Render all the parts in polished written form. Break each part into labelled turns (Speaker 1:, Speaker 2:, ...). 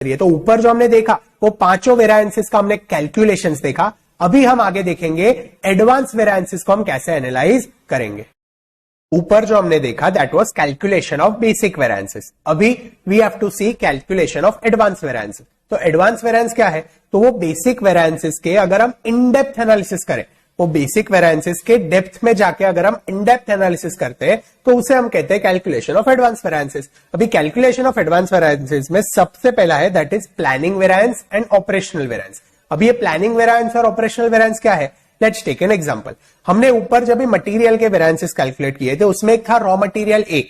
Speaker 1: करिए। तो ऊपर जो हमने देखा वो पांचों वेरिएंसेस का हमने कैलकुलेशंस देखा। अभी हम आगे देखेंगे एडवांस वेरिएंसेस को हम कैसे एनालाइज करेंगे। ऊपर जो हमने देखा that was calculation of basic variances. अभी we have to see calculation of advance variances. तो एडवांस वेरिएंस क्या है? तो वो बेसिक वेरिएंसेस के अगर हम इन डेप्थ एनालिसिस करें, वो बेसिक वेरिएंसेस के डेप्थ में जाके अगर हम इन डेप्थ एनालिसिस करते हैं तो उसे हम कहते हैं कैलकुलेशन ऑफ एडवांस वेरिएंसेस। अभी कैलकुलेशन ऑफ एडवांस वेरिएंसेस में सबसे पहला है that is planning variance and operational variance. अभी ये प्लानिंग वेरिएंस और ऑपरेशनल वेरिएंस क्या है? Let's take an example. हमने ऊपर जब भी मटेरियल के वेरिएंसेस कैलकुलेट किए थे उसमें एक था रॉ मटेरियल ए।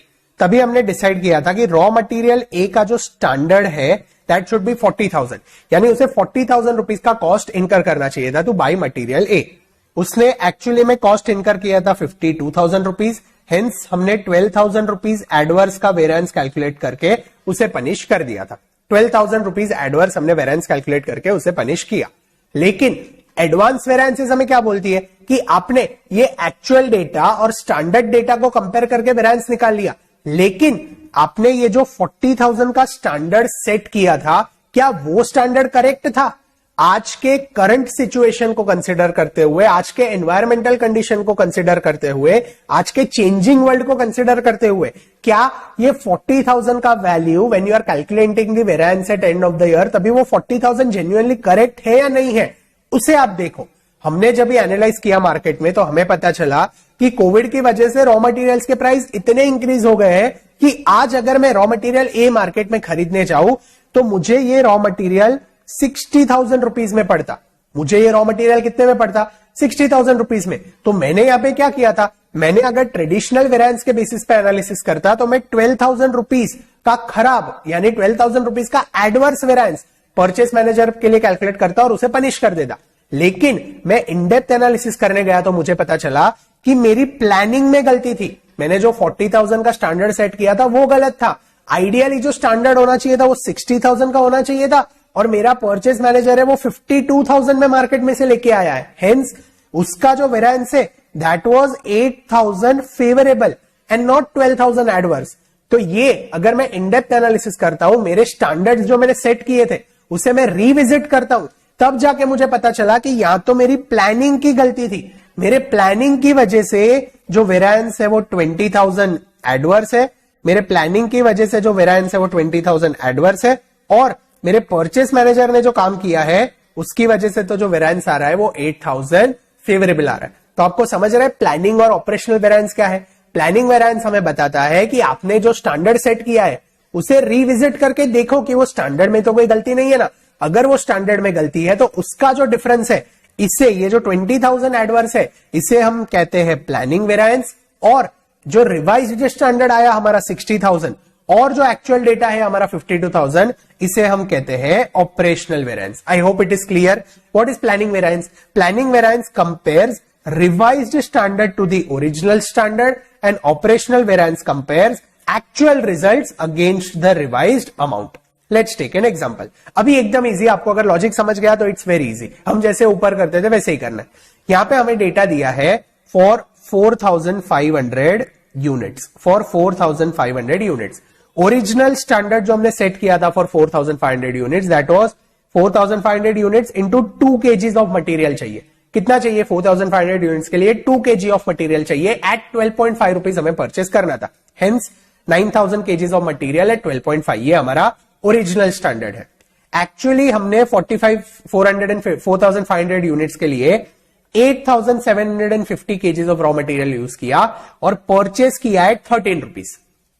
Speaker 1: तभी हमने डिसाइड किया था कि रॉ मटेरियल ए का जो स्टैंडर्ड है दैट शुड बी 40,000, यानी उसे 40,000 रुपीज का कॉस्ट इनकर करना चाहिए था टू बाय मटेरियल ए। उसने एक्चुअली में कॉस्ट इनकर किया था 52,000 रुपीज। हेंस हमने 12,000 रुपीज एडवर्स का वेरिएंस कैलकुलेट करके उसे पनिश कर दिया था। 12,000 रुपीज एडवर्स हमने वेरिएंस कैलकुलेट करके उसे पनिश किया। लेकिन एडवांस वेरिएंसेस हमें क्या बोलती है कि आपने ये एक्चुअल डेटा और स्टैंडर्ड डेटा को कंपेयर करके वेरिएंस निकाल लिया, लेकिन आपने ये जो 40,000 का स्टैंडर्ड सेट किया था, क्या वो स्टैंडर्ड करेक्ट था? आज के करंट सिचुएशन को कंसिडर करते हुए, आज के एनवायरमेंटल कंडीशन को कंसिडर करते हुए, आज के चेंजिंग वर्ल्ड को कंसिडर करते हुए, क्या ये 40,000 का value when you are calculating the variance at end of the year, तभी वो 40,000 जेन्युइनली करेक्ट है या नहीं है, उसे आप देखो। हमने जब ये एनालाइज किया मार्केट में तो हमें पता चला कि कोविड की वजह से रॉ मटेरियल्स के प्राइस इतने इंक्रीज हो गए हैं कि आज अगर मैं रॉ मटेरियल ए मार्केट में खरीदने जाऊं तो मुझे ये रॉ मटेरियल 60,000 रुपीज में पड़ता। मुझे ये रॉ मटेरियल कितने में पड़ता? 60,000 रुपीज में। तो मैंने यहां पे क्या किया था? मैंने अगर ट्रेडिशनल वेरिएंस के बेसिस पे एनालिसिस करता तो मैं 12,000 रुपीज का खराब यानी 12,000 रुपीज का एडवर्स वेरिएंस परचेस मैनेजर के लिए कैलकुलेट करता और उसे पनिश कर देता। लेकिन मैं इनडेप्थ एनालिसिस करने गया तो मुझे पता चला कि मेरी प्लानिंग में गलती थी। मैंने जो 40,000 का स्टैंडर्ड सेट किया था वो गलत था। आइडियली जो स्टैंडर्ड होना चाहिए था वो 60,000 का होना चाहिए था और मेरा परचेस मैनेजर है वो 52,000 में मार्केट में से लेके आया है। हेंस उसका जो वेरिएंस है that was 8,000 favourable and not 12,000 adverse. तो ये अगर मैं इनडेप्थ एनालिसिस करता हूं, मेरे स्टैंडर्ड्स जो मैंने सेट किए थे उसे मैं रिविजिट करता हूं, तब जाके मुझे पता चला कि या तो मेरी प्लानिंग की गलती थी, मेरे प्लानिंग की वजह से जो वेरिएंस है वो 20,000 एडवर्स है, मेरे प्लानिंग की वजह से जो वेरिएंस है वो 20,000 एडवर्स है, और मेरे परचेस मैनेजर ने जो काम किया है उसकी वजह से तो जो वेरिएंस आ रहा है वो 8,000 फेवरेबल आ रहा है। तो आपको समझ रहा है प्लानिंग और ऑपरेशनल वेरिएंस क्या है? प्लानिंग वेरिएंस हमें बताता है कि आपने जो स्टैंडर्ड सेट किया है उसे रिविजिट करके देखो कि वो स्टैंडर्ड में तो कोई गलती नहीं है ना। अगर वो स्टैंडर्ड में गलती है तो उसका जो डिफरेंस है, इससे ये जो 20,000 एडवर्स है इसे हम कहते हैं प्लानिंग वेरिएंस, और जो रिवाइज्ड स्टैंडर्ड आया हमारा 60,000 और जो एक्चुअल डेटा है हमारा 52,000, इसे हम कहते हैं operational variance. I hope it is clear. What is planning variance? Planning variance compares revised standard to the original standard and operational variance compares actual results against the revised amount. Let's take an example. अभी एकदम easy, आपको अगर logic समझ गया तो it's very easy. हम जैसे ऊपर करते थे वैसे ही करना है। यहां पे हमें डेटा दिया है for 4,500 units, for 4,500 units. Original standard जो हमने सेट किया था for 4,500 units that was 4,500 units into 2 kgs of material चाहिए। कितना चाहिए? 4,500 यूनिट्स के लिए 2 kg ऑफ मटेरियल चाहिए एट 12.5 रुपीज हमें परचेस करना था। Hence 9,000 kgs of material at 12.5, ये हमारा ओरिजिनल स्टैंडर्ड है। एक्चुअली हमने 4,500 यूनिट्स के लिए 8,750 kgs of raw material use किया और परचेस किया है 13 रुपीज।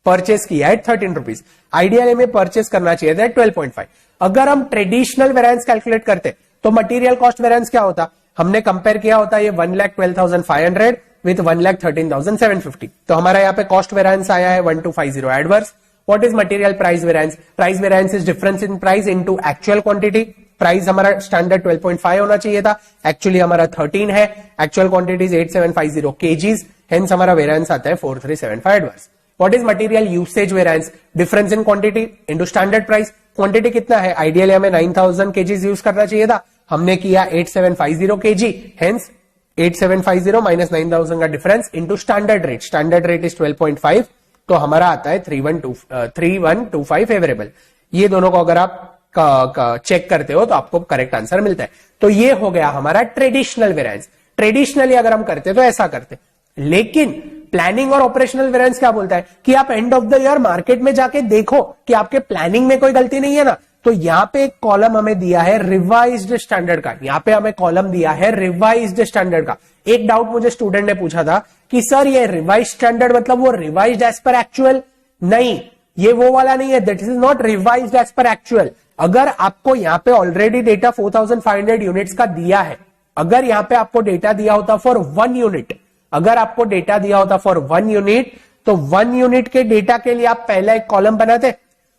Speaker 1: परचेस किया है 13 रुपीज। आइडियली में परचेस करना चाहिए था 12.5। अगर हम ट्रेडिशनल वेरिएंस कैलकुलेट करते तो मटेरियल कॉस्ट वेरिएंस क्या होता? हमने कंपेयर किया होता ये 1,12,500 विथ 1,13,750। तो हमारा यहाँ पे कॉस्ट वेरिएंस आया है 1250 adverse. What is material price variance? Price variance is difference in price into actual quantity. Price हमारा स्टैंडर्ड 12.5 होना चाहिए था, एक्चुअली हमारा 13 है। एक्चुअल क्वांटिटी 8750 kgs, हेंस हमारा वेरिएंस आता है 4375 adverse. What is material usage variance? Difference in quantity into standard price. Quantity कितना है? आइडियली हमें 9,000 kgs यूज करना चाहिए था, हमने किया 8750 kg, हेंस 8750 माइनस 9,000 का difference into standard rate. Standard rate is 12.5, तो हमारा आता है 3125 फेवरेबल। ये दोनों को अगर आप चेक करते हो तो आपको करेक्ट आंसर मिलता है। तो ये हो गया हमारा ट्रेडिशनल वेरिएंस। ट्रेडिशनली अगर हम करते तो ऐसा करते, लेकिन प्लानिंग और ऑपरेशनल वेरिएंस क्या बोलता है कि आप and of the year market में जाके देखो कि आपके प्लानिंग में कोई गलती नहीं है ना। तो यहां पे एक कॉलम हमें दिया है रिवाइज्ड स्टैंडर्ड का, यहां पे हमें कॉलम दिया है रिवाइज्ड स्टैंडर्ड का। एक डाउट मुझे स्टूडेंट ने पूछा था कि सर ये रिवाइज स्टैंडर्ड मतलब वो रिवाइज्ड एज पर एक्चुअल? नहीं, ये वो वाला नहीं है, that is not revised as per actual. अगर आपको यहां पे ऑलरेडी डेटा 4500 यूनिट्स का दिया है, अगर यहां पे आपको डेटा दिया होता फॉर 1 यूनिट, अगर आपको डेटा दिया होता फॉर 1 यूनिट, तो 1 यूनिट के डेटा के लिए आप पहला एक कॉलम बनाते,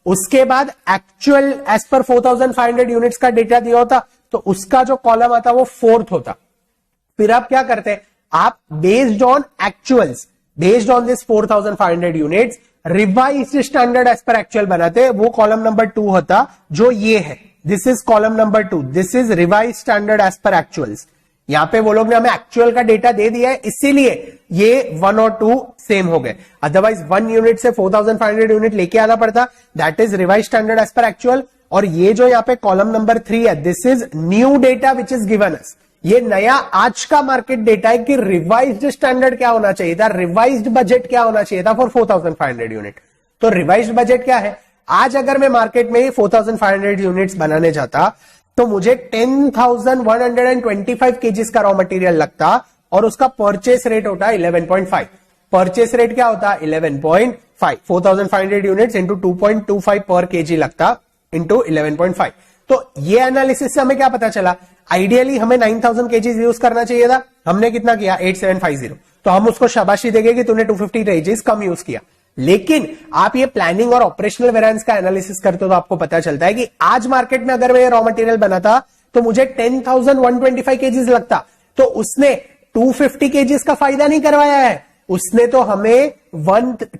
Speaker 1: उसके बाद एक्चुअल एज पर 4500 यूनिट्स का डेटा दिया होता तो उसका जो कॉलम आता वो 4th होता। फिर आप क्या करते, आप based on actuals, based on this 4500 units revised standard as per actual बनाते, वो कॉलम नंबर 2 होता जो ये है। This is column number 2, this is revise standard as per actuals. यहां पे वो लोग ने हमें एक्चुअल का डेटा दे दिया है, इसीलिए ये 1 और 2 सेम हो गए। अदरवाइज 1 यूनिट से 4500 यूनिट लेके आना पड़ता, that is revise standard as per actual. और ये जो यहां पे कॉलम नंबर 3 है, this is new data which is given us, ये नया आज का मार्केट डेटा है कि रिवाइज्ड स्टैंडर्ड क्या होना चाहिए था, रिवाइज्ड बजट क्या होना चाहिए था फॉर 4500 यूनिट। तो रिवाइज्ड बजट क्या है, आज अगर मैं मार्केट में 4500 यूनिट्स बनाने जाता तो मुझे 10,125 केजीज का रॉ मटेरियल लगता और उसका परचेस रेट होता 11.5। परचेस रेट क्या होता 11.5, 4500 यूनिट्स इंटू 2.25 पर केजी लगता इंटू 11.5। तो ये एनालिसिस से हमें क्या पता चला, आइडियली हमें 9000 केजीज यूज करना चाहिए था, हमने कितना किया 8750, तो हम उसको शाबाशी देंगे कि तूने 250 केजीज कम यूज किया। लेकिन आप ये प्लानिंग और ऑपरेशनल वेरिएंस का एनालिसिस करते हो तो आपको पता चलता है कि आज मार्केट में अगर मैं ये रॉ मटेरियल बनाता तो मुझे 10,125 केजीज लगता, तो उसने 250 केजीज का फायदा नहीं करवाया है, उसने तो हमें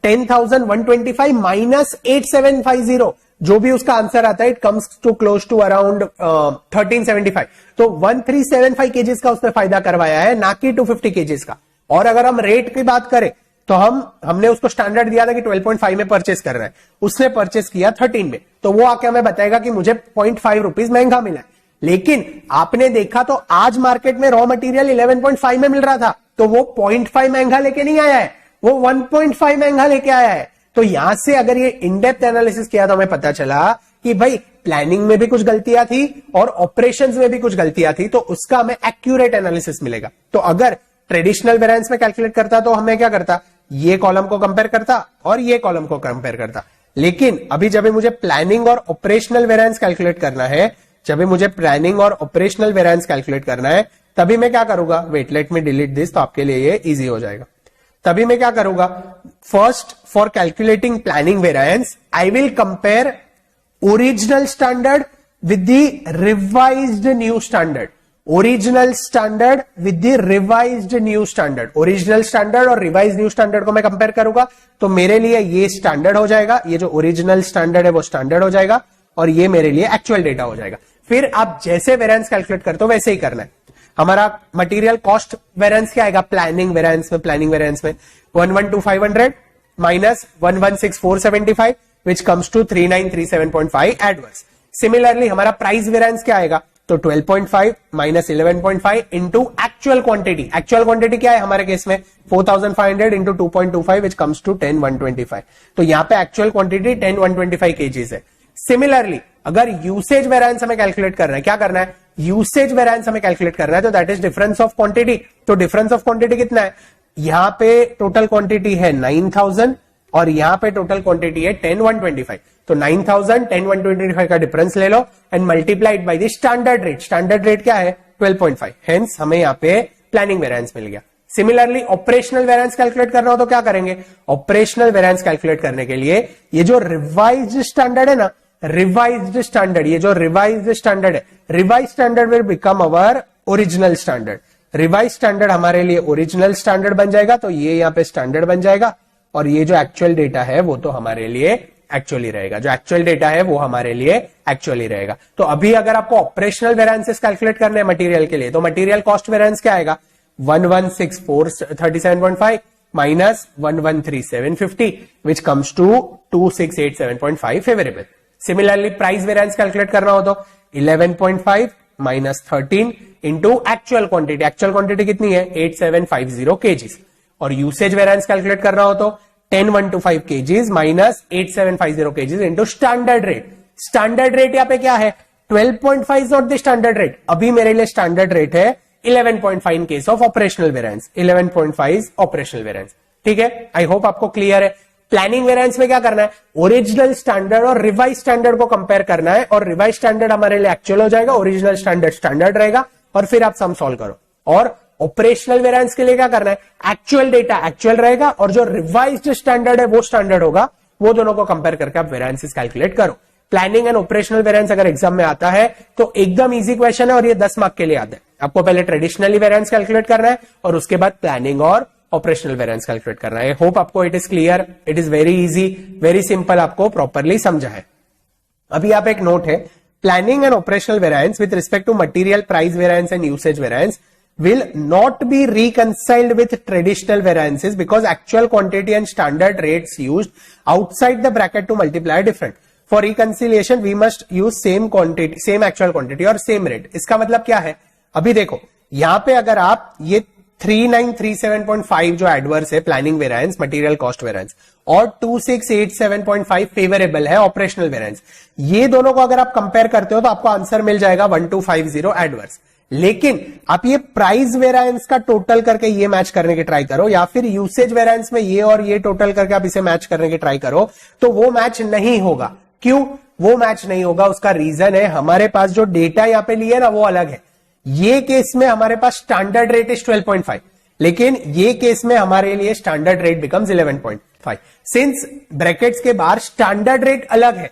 Speaker 1: 10,125 माइनस 8750, जो भी उसका आंसर आता है it comes to close to around 1375, तो 1375 केजीज का उसने फायदा करवाया है, ना कि 250 केजीज का। और अगर हम रेट की बात करें तो हमने उसको स्टैंडर्ड दिया था कि 12.5 में परचेस कर रहा है, उसने परचेस किया 13 में, तो वो आके हमें बताएगा कि मुझे 0.5 रुपीज महंगा मिला है। लेकिन आपने देखा तो आज मार्केट में रॉ मटेरियल 11.5 में मिल रहा था, तो वो 0.5 महंगा लेके नहीं आया है, वो 1.5 महंगा लेके आया है। तो यहां से अगर ये इनडेप्थ एनालिसिस किया तो हमें पता चला कि भाई प्लानिंग में भी कुछ गलतियां थी और ऑपरेशंस में भी कुछ गलतियां थी, तो उसका हमें एक्यूरेट एनालिसिस मिलेगा। तो अगर ट्रेडिशनल वेरिएंस में कैलकुलेट करता तो हमें क्या करता, ये कॉलम को कंपेयर करता और ये कॉलम को कंपेयर करता। लेकिन अभी जब मुझे प्लानिंग और ऑपरेशनल वेरिएंस कैलकुलेट करना है, जब मुझे प्लानिंग और ऑपरेशनल वेरिएंस कैलकुलेट करना है, तभी मैं क्या करूंगा, wait let me delete this, तो आपके लिए ये इजी हो जाएगा। तभी मैं क्या करूंगा, first for calculating planning variance I will compare original standard with the revised new standard, original standard with the revised new standard. Original standard और रिवाइज न्यू स्टैंडर्ड को मैं कंपेयर करूंगा, तो मेरे लिए ये स्टैंडर्ड हो जाएगा, ये जो ओरिजिनल स्टैंडर्ड है वो स्टैंडर्ड हो जाएगा, और ये मेरे लिए एक्चुअल डेटा हो जाएगा। फिर आप जैसे वेरिएंस कैलकुलेट करते हो वैसे ही करना है। हमारा मटेरियल कॉस्ट वेरिएंस क्या आएगा प्लानिंग वेरिएंस में, प्लानिंग वेरिएंस में 112,500 minus 116,475 which comes to 3,937.5 adverse. Similarly हमारा प्राइस वेरिएंस क्या आएगा, तो 12.5 minus 11.5 into actual quantity. Actual quantity क्या है हमारे केस में 4,500 इंटू 2.25 विच कम्स टू 10,125। तो यहां पे एक्चुअल क्वांटिटी 10,125 केजीज है। सिमिलरली अगर यूसेज वेरिएंस हमें कैलकुलेट करना है, क्या करना है, यूसेज वेरिएंस हमें कैलकुलेट करना है, तो that is difference of quantity. तो डिफरेंस ऑफ क्वांटिटी कितना है, यहां पे टोटल क्वांटिटी है 9,000 और यहां पे टोटल क्वांटिटी है 10,125। तो 9,000 10,125 का डिफरेंस ले लो and multiplied by the standard rate. Standard rate क्या है 12.5, हेंस हमें यहां पे प्लानिंग वेरिएंस मिल गया। सिमिलरली ऑपरेशनल वेरिएंस कैलकुलेट करना हो तो क्या करेंगे, ऑपरेशनल वेरिएंस कैलकुलेट करने के लिए ये जो रिवाइज्ड स्टैंडर्ड है ना, रिवाइज्ड स्टैंडर्ड, ये जो रिवाइज्ड स्टैंडर्ड है, revise standard will become our original standard. Revise standard हमारे लिए ओरिजिनल स्टैंडर्ड बन जाएगा, तो ये यहां पे स्टैंडर्ड बन जाएगा, और ये जो एक्चुअल डेटा है वो तो हमारे लिए एक्चुअली रहेगा, जो एक्चुअल डेटा है वो हमारे लिए एक्चुअली रहेगा। तो अभी अगर आपको ऑपरेशनल वेरिएंसेस कैलकुलेट करने हैं मटेरियल के लिए, तो मटेरियल कॉस्ट वेरिएंस क्या आएगा 116,437.5 minus 113,750 which comes to 2,687.5 favourable. Similarly price variance calculate करना हो तो 11.5 minus 13 into actual quantity, actual quantity कितनी है 8750 केजीज, और यूसेज वेरिएंस कैलकुलेट करना हो तो 10125 KGs minus 8750 KGs into standard rate. Standard rate यहाँ पे क्या है 12.5 is not the standard rate, अभी मेरे लिए स्टैंडर्ड रेट है 11.5 in case of operational variance, 11.5 operational variance. ठीक है, आई होप आपको क्लियर है। प्लानिंग वेरिएंस में क्या करना है, ओरिजिनल स्टैंडर्ड और रिवाइज स्टैंडर्ड को कंपेयर करना है, और रिवाइज स्टैंडर्ड हमारे लिए एक्चुअल हो जाएगा, ओरिजिनल स्टैंडर्ड स्टैंडर्ड रहेगा, और फिर आप सम सॉल्व करो। और ऑपरेशनल वेरिएंस के लिए क्या करना है, एक्चुअल डेटा एक्चुअल रहेगा और जो रिवाइज्ड स्टैंडर्ड है वो स्टैंडर्ड होगा, वो दोनों को कंपेयर करके आप वेरिएंसेस कैलकुलेट करो। प्लानिंग एंड ऑपरेशनल वेरिएंस अगर एग्जाम में आता है तो एकदम इजी क्वेश्चन है, और ये 10 मार्क के लिए आता है। आपको पहले ट्रेडिशनली वेरिएंस कैलकुलेट करना है और उसके बाद प्लानिंग और ऑपरेशनल वेरिएंस कैलकुलेट करना है। होप आपको it is clear, it is very easy, very simple, आपको प्रॉपरली समझा है। अभी यहाँ पे एक नोट है, planning and operational variance with respect to material price variance and usage variance will not be reconciled with traditional variances because actual quantity and standard rates used outside the bracket to multiply are different. For reconciliation we must use same quantity, same actual quantity और same rate. इसका मतलब क्या है, अभी देखो यहां पे अगर आप ये 3937.5 जो एडवर्स है planning variance material cost variance और 2687.5 फेवरेबल है ऑपरेशनल वेरिएंस, ये दोनों को अगर आप कंपेयर करते हो तो आपको आंसर मिल जाएगा 1250 एडवर्स। लेकिन आप ये प्राइस वेरिएंस का टोटल करके ये मैच करने की ट्राई करो, या फिर यूसेज वेरिएंस में ये और ये टोटल करके आप इसे मैच करने की ट्राई करो, तो वो मैच नहीं होगा। क्यों वो मैच नहीं होगा, उसका रीजन है हमारे पास जो डेटा यहां पे लिए ना वो अलग है। ये केस में हमारे पास स्टैंडर्ड रेट इज 12.5, लेकिन ये केस में हमारे लिए standard rate becomes 11.5। Since brackets के बाहर स्टैंडर्ड रेट अलग है,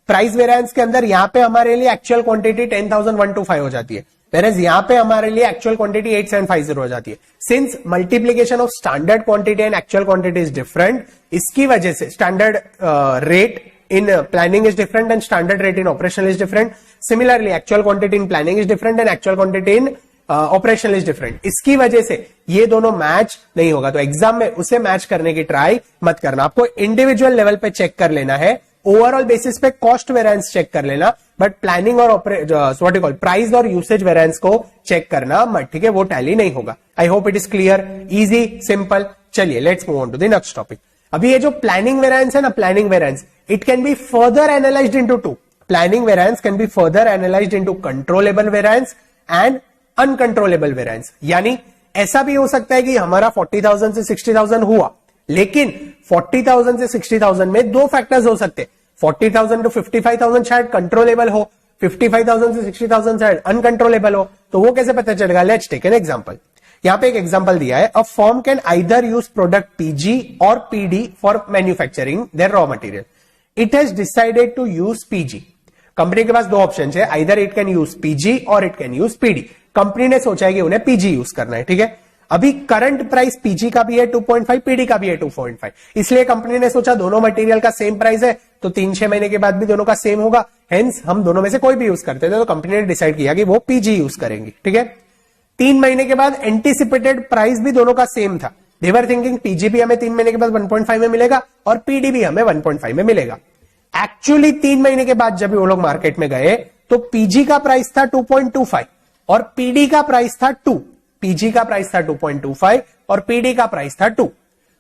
Speaker 1: प्राइस वेरिएंस के अंदर यहां पे हमारे लिए एक्चुअल क्वांटिटी 10,125 हो जाती है, whereas यहां पे हमारे लिए एक्चुअल क्वांटिटी 8750 हो जाती है। Since multiplication of standard quantity and actual quantity is different, इसकी वजह से standard rate in planning is different and standard rate in operational is different. Similarly, actual quantity in planning is different and actual quantity in operational is different. इसकी वजह से ये दोनों match नहीं होगा, तो एग्जाम में उसे मैच करने की ट्राई मत करना। आपको इंडिविजुअल लेवल पे चेक कर लेना है, ओवरऑल बेसिस पे कॉस्ट वेरिएंस चेक कर लेना, बट प्लानिंग और व्हाट यू कॉल प्राइस और यूसेज वेरिएंस को चेक करना मत, ठीक है, वो टैली नहीं होगा। I hope it is clear, easy, simple. चलिए let's move on to the next topic. अभी ये जो प्लानिंग वेरिएंस है ना, planning variance it can be further analyzed into two. Planning variance can be further analyzed into controllable variance and uncontrollable variance. यानी ऐसा भी हो सकता है कि हमारा 40,000 से 60,000 हुआ, लेकिन 40,000 से 60,000 में दो फैक्टर्स हो सकते हैं, 40,000 टू 55,000 शायद कंट्रोलेबल हो, 55,000 से 60,000 शायद अनकंट्रोलेबल हो। तो वो कैसे पता चलेगा, लेट्स टेक एन एग्जांपल। यहां पे एक एग्जांपल दिया है, a firm can either use product PG और PD for manufacturing their raw material. It has decided to use PG. Company के पास दो ऑप्शन है, either it can use PG और it can use PD. Company ने सोचा है कि उन्हें पीजी यूज करना है, ठीक है। अभी करंट प्राइस पीजी का भी है 2.5, पीडी का भी है 2.5, इसलिए कंपनी ने सोचा दोनों मटेरियल का सेम प्राइस है तो 3-6 महीने के बाद भी दोनों का सेम होगा, हेंस हम दोनों में से कोई भी यूज करते थे, तो कंपनी ने डिसाइड किया कि वो पीजी यूज करेंगे, ठीक है। 3 महीने के बाद एंटीसिपेटेड प्राइस भी दोनों का सेम था, देवर थिंकिंग पीजी भी हमें 3 महीने के बाद 1.5 में मिलेगा और पीडी भी हमें 1.5 में मिलेगा। एक्चुअली 3 महीने के बाद जब वो लोग मार्केट में गए तो पीजी का प्राइस था 2.25 और पीडी का प्राइस था 2। पीजी का प्राइस था 2.25 और पीडी का प्राइस था 2।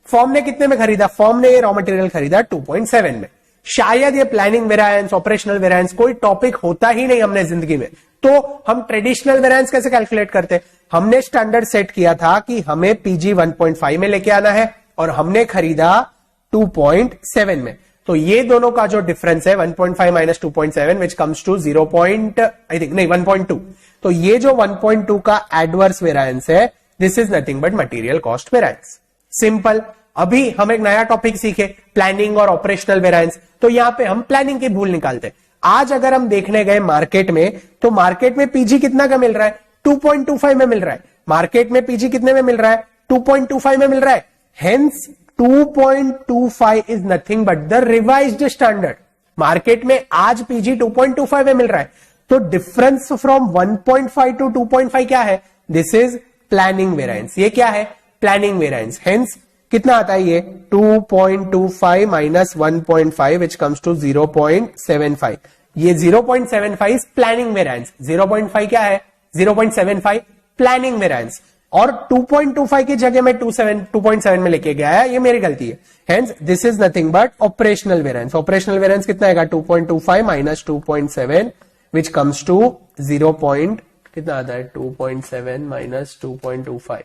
Speaker 1: फर्म ने कितने में खरीदा, फर्म ने ये रॉ मटेरियल खरीदा 2.7 में। शायद ये प्लानिंग वेरिएंस, ऑपरेशनल वेरिएंस कोई टॉपिक होता ही नहीं हमने जिंदगी में, तो हम ट्रेडिशनल वेरिएंस कैसे कैलकुलेट करते, हमने स्टैंडर्ड सेट किया था कि हमें पीजी 1.5 में लेके आना है और हमने खरीदा 2.7 में, तो ये दोनों का जो डिफरेंस है 1.5 माइनस 2.7 विच कम्स टू 1.2, तो ये जो 1.2 का एडवर्स वेरिएंस है, this is nothing but material cost variance. Simple. अभी हम एक नया टॉपिक सीखे, प्लानिंग और ऑपरेशनल वेरिएंस, तो यहां पे हम प्लानिंग की भूल निकालते हैं। आज अगर हम देखने गए मार्केट में, तो मार्केट में पीजी कितना का मिल रहा है, 2.25 में मिल रहा है। मार्केट में पीजी कितने में मिल रहा है, 2.25 में मिल रहा है, hence 2.25 is nothing but the revised standard. Market में आज पीजी 2.25 में मिल रहा है, तो डिफरेंस फ्रॉम 1.5 टू 2.5 क्या है, दिस इज प्लानिंग वेरिएंस। ये क्या है, प्लानिंग वेरिएंस। हेंस कितना आता है ये 2.25 माइनस 1.5 विच कम्स टू 0.75। ये 0.75 प्लानिंग वेरिएंस, 0.5 क्या है 0.75 प्लानिंग वेरिएंस, और 2.25 की जगह में 2.7 में लेके गया है, ये मेरी गलती है। Hence this is nothing but operational variance. Operational variance कितना आएगा 2.25 माइनस 2.7 विच कम्स टू 0. कितना आता है 2.7 माइनस 2.25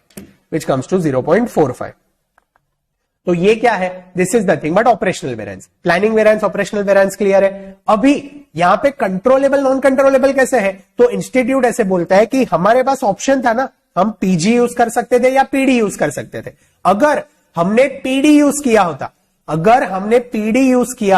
Speaker 1: विच कम्स टू 0.45। तो ये क्या है, this is nothing but operational variance. Planning variance, operational variance clear है। अभी यहां पे कंट्रोलेबल नॉन कंट्रोलेबल कैसे है, तो इंस्टीट्यूट ऐसे बोलता है कि हमारे पास ऑप्शन था ना, हम पीजी यूज कर सकते थे या पीडी यूज कर सकते थे। अगर हमने पीडी यूज किया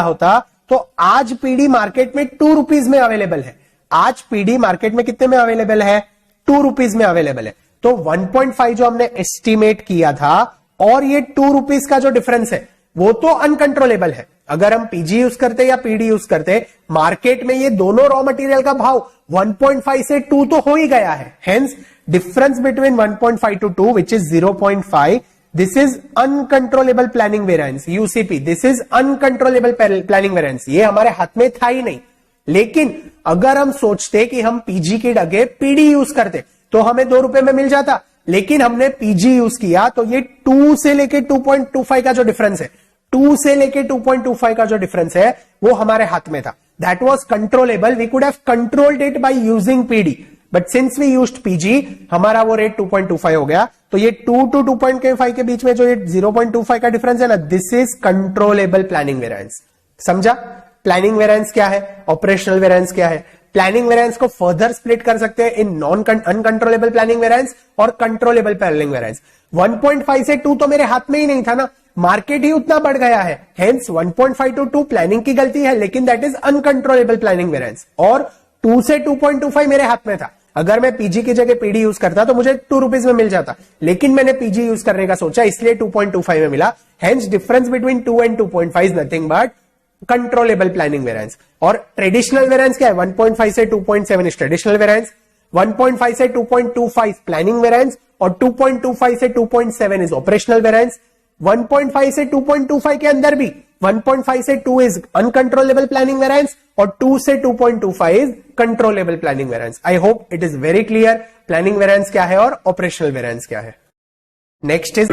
Speaker 1: होता, तो आज पीडी मार्केट में 2 रुपीज में अवेलेबल है। आज पीडी मार्केट में कितने में अवेलेबल है 2 रुपीज में अवेलेबल है। तो 1.5 जो हमने एस्टिमेट किया था और ये 2 रुपीज का जो डिफरेंस है वो तो अनकंट्रोलेबल है। अगर हम पीजी यूज करते या पीडी यूज करते, मार्केट में ये दोनों रॉ मटेरियल का भाव 1.5 से 2 तो हो ही गया है। Hence difference between 1.5 to 2 which is 0.5, this is uncontrollable planning variance, UCP. This is uncontrollable planning variance, ये हमारे हाथ में था ही नहीं। लेकिन अगर हम सोचते कि हम पीजी की जगह पीडी यूज करते तो हमें 2 रुपए में मिल जाता, लेकिन हमने पीजी यूज किया तो ये 2 से लेके 2.25 का जो डिफरेंस है, 2 से लेके 2.25 का जो डिफरेंस है वो हमारे हाथ में था। That was controllable, we could have controlled it by using PD, but since we used PG हमारा वो रेट 2.25 हो गया। तो ये 2 to 2.5 के बीच में जो ये 0.25 का डिफरेंस है ना, this is controllable planning variance. समझा? प्लानिंग वेरिएंस क्या है, ऑपरेशनल वेरिएंस क्या है। प्लानिंग वेरिएंस को फर्दर स्प्लिट कर सकते हैं in non uncontrollable planning variance और कंट्रोलेबल प्लानिंग वेरिएंस। 1.5 से 2 तो मेरे हाथ में ही नहीं था ना, मार्केट ही उतना बढ़ गया है। हेंस 1.5 to 2 प्लानिंग की गलती है, लेकिन that is uncontrollable planning variance. और 2 से 2.25 मेरे हाथ में था। अगर मैं पीजी की जगह पीडी यूज करता तो मुझे 2 रुपीज में मिल जाता, लेकिन मैंने पीजी यूज करने का सोचा इसलिए 2.25 में मिला। Hence difference between 2 and 2.5 is nothing but controllable planning variance. और ट्रेडिशनल वेरिएंस क्या है, 1.5 से 2.7 इज ट्रेडिशनल वेरिएंस, 1.5 से 2.25 प्लानिंग वेरिएंस और 2.25 से 2.7 इज ऑपरेशनल वेरिएंस। 1.5 से 2.25 के अंदर भी 1.5 से 2 इज अनकंट्रोलेबल प्लानिंग वेरिएंस और 2 से 2.25 is controllable planning variance. I hope it is very clear planning variance क्या है और ऑपरेशनल वेरिएंस क्या है। Next is